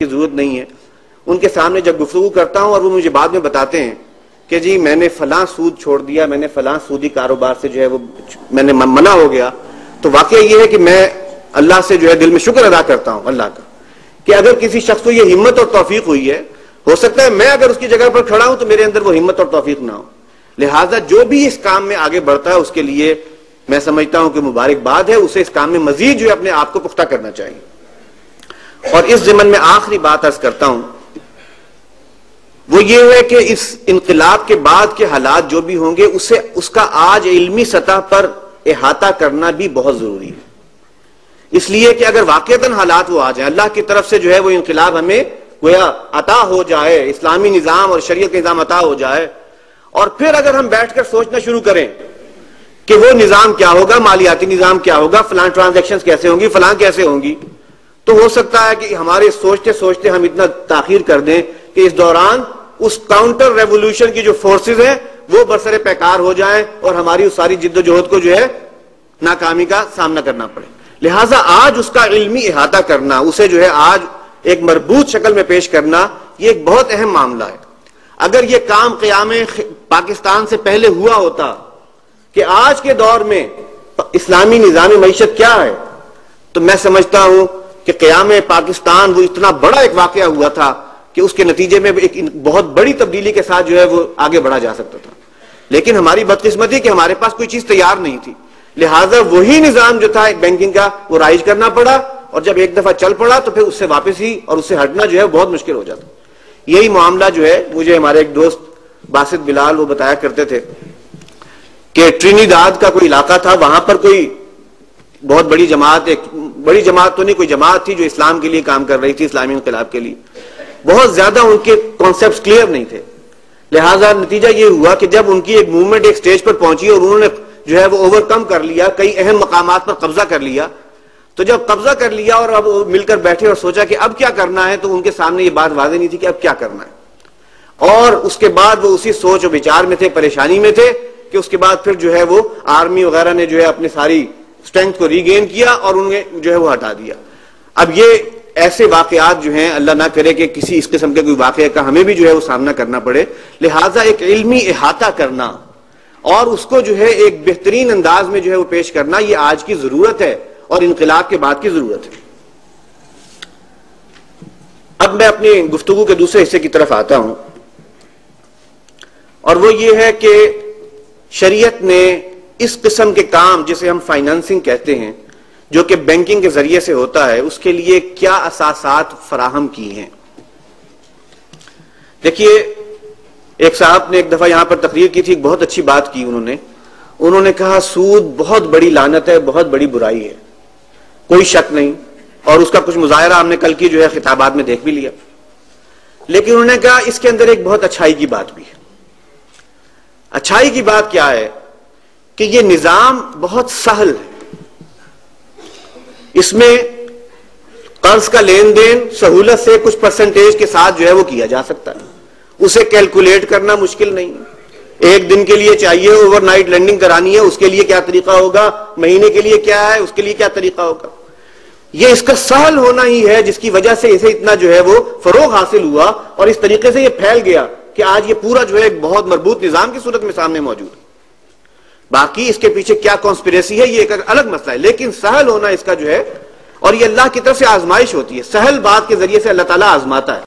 کی ضرورت نہیں ہے. ان کے سامنے جب گفتگو کرتا ہوں اور وہ مجھے بعد میں بتاتے ہیں کہ جی میں نے فلاں سود چھوڑ دیا, میں نے فلاں سودی کاروبار سے جو ہے وہ میں نے منع ہو گیا, تو واقعہ یہ ہے کہ میں اللہ سے جو ہے دل میں شکر ادا کرتا ہوں اللہ کا کہ اگر کسی شخص کو یہ ہمت اور توفیق ہوئی ہے, ہو سکتا ہے میں اگر اس کی جگہ پر کھڑا ہوں تو میرے اندر وہ ہمت اور توفیق نہ ہو. لہٰذا جو بھی اس کام میں آگے بڑھتا ہے اس کے لیے میں سمجھتا ہوں کہ مبارکباد ہے, اسے اس کام میں مزید جو ہے اپنے آپ کو پختہ کرنا چاہیے. اور اس ضمن میں آخری بات عرض کرتا ہوں, وہ یہ ہے کہ اس انقلاب کے بعد کے حالات جو بھی ہوں گے اس کا آج علمی سطح پر احاطہ کرنا بھی بہت ضروری ہے. اس لیے کہ اگر واقعتاً حالات وہ آ جائیں, اللہ کی طرف سے جو ہے وہ انقلاب ہمیں گویا عطا ہو جائے, اسلامی نظام اور شریعت کا نظام عطا ہو جائے, اور پھر اگر ہم بیٹھ کر سوچنا شروع کریں کہ وہ نظام کیا ہوگا, مالیاتی نظام کیا ہوگا, فلاں ٹرانزیکشنز کیسے ہوں گی, فلاں کیسے ہوں گی, تو ہو سکتا ہے کہ ہمارے سوچتے سوچتے ہم اتنا تاخیر کر دیں کہ اس دوران اس کاؤنٹر ریولوشن کی جو فورسز ہیں وہ برسر پیکار ہو جائیں اور ہماری اس ساری جد و جہد کو جو ہے ناکامی کا سامنا کرنا پڑے. لہٰذا آج اس کا علمی احاطہ کرنا, اسے جو ہے آج ایک مربوط شکل میں پیش کرنا, یہ ایک بہت اہم معاملہ ہے. اگر یہ کام قیام پاکستان سے پہلے ہوا ہوتا کہ آج کے دور میں اسلامی نظام معیشت کیا ہے, تو میں سمجھتا ہوں کہ قیام پاکستان وہ اتنا بڑا ایک واقعہ ہوا تھا کہ اس کے نتیجے میں ایک بہت بڑی تبدیلی کے ساتھ جو ہے وہ آگے بڑھا جا سکتا تھا. لیکن ہماری بدقسمتی کہ ہمارے پاس کوئی چیز تیار نہیں تھی, لہٰذا وہی نظام جو تھا ایک بینکنگ کا وہ رائج کرنا پڑا, اور جب ایک دفعہ چل پڑا تو پھر اس سے واپس ہی اور اس سے ہٹنا جو ہے بہت مشکل ہو جاتا. یہی معاملہ جو ہے مجھے ہمارے ایک دوست باسط بلال وہ بتایا کرتے تھے کہ ٹرینیداد کا کوئی علاقہ تھا, وہاں پر کوئی بہت بڑی جماعت, ایک بڑی جماعت تو نہیں, کوئی جماعت تھی جو اسلام کے لیے کام کر رہی تھی, اسلامی انقلاب کے لیے. بہت زیادہ ان کے کانسیپٹس کلیئر نہیں تھے, لہٰذا نتیجہ یہ ہوا کہ جب ان کی ایک موومنٹ ایک سٹیج پر پہنچی اور انہوں نے جو ہے وہ اوور کم کر لیا, کئی اہم مقامات پر قبضہ کر لیا, تو جب قبضہ کر لیا اور اب مل کر بیٹھے اور سوچا کہ اب کیا کرنا ہے, تو ان کے سامنے یہ بات واضح نہیں تھی کہ اب کیا کرنا ہے. اور اس کے بعد وہ اسی سوچ و بچار میں تھے, پریشانی میں تھے کہ اس کے بعد پھر جو ہے وہ آرمی وغیرہ نے جو ہے اپنی ساری اسٹرینتھ کو ریگین کیا اور انہیں جو ہے وہ ہٹا دیا. اب یہ ایسے واقعات جو ہیں, اللہ نہ کرے کہ کسی اس قسم کے کوئی واقعے کا ہمیں بھی جو ہے وہ سامنا کرنا پڑے. لہٰذا ایک علمی احاطہ کرنا اور اس کو جو ہے ایک بہترین انداز میں جو ہے وہ پیش کرنا, یہ آج کی ضرورت ہے اور انقلاب کے بعد کی ضرورت ہے. اب میں اپنی گفتگو کے دوسرے حصے کی طرف آتا ہوں, اور وہ یہ ہے کہ شریعت نے اس قسم کے کام جسے ہم فائنانسنگ کہتے ہیں, جو کہ بینکنگ کے ذریعے سے ہوتا ہے, اس کے لیے کیا اساسات فراہم کی ہیں. دیکھیے, ایک صاحب نے ایک دفعہ یہاں پر تقریر کی تھی, ایک بہت اچھی بات کی انہوں نے کہا سود بہت بڑی لعنت ہے, بہت بڑی برائی ہے, کوئی شک نہیں, اور اس کا کچھ مظاہرہ ہم نے کل کی جو ہے خطابات میں دیکھ بھی لیا. لیکن انہوں نے کہا اس کے اندر ایک بہت اچھائی کی بات بھی ہے. اچھائی کی بات کیا ہے کہ یہ نظام بہت سہل ہے, اس میں قرض کا لین دین سہولت سے کچھ پرسنٹیج کے ساتھ جو ہے وہ کیا جا سکتا ہے, اسے کیلکولیٹ کرنا مشکل نہیں. ایک دن کے لیے چاہیے اوور نائٹ لینڈنگ کرانی ہے, اس کے لیے کیا طریقہ ہوگا, مہینے کے لیے کیا ہے, اس کے لیے کیا طریقہ ہوگا. یہ اس کا سہل ہونا ہی ہے جس کی وجہ سے اسے اتنا جو ہے وہ فروغ حاصل ہوا, اور اس طریقے سے یہ پھیل گیا کہ آج یہ پورا جو ہے ایک بہت مربوط نظام کی صورت میں سامنے موجود ہے. باقی اس کے پیچھے کیا کانسپریسی ہے یہ ایک الگ مسئلہ ہے, لیکن سہل ہونا اس کا جو ہے, اور یہ اللہ کی طرف سے آزمائش ہوتی ہے, سہل بات کے ذریعے سے اللہ تعالیٰ آزماتا ہے.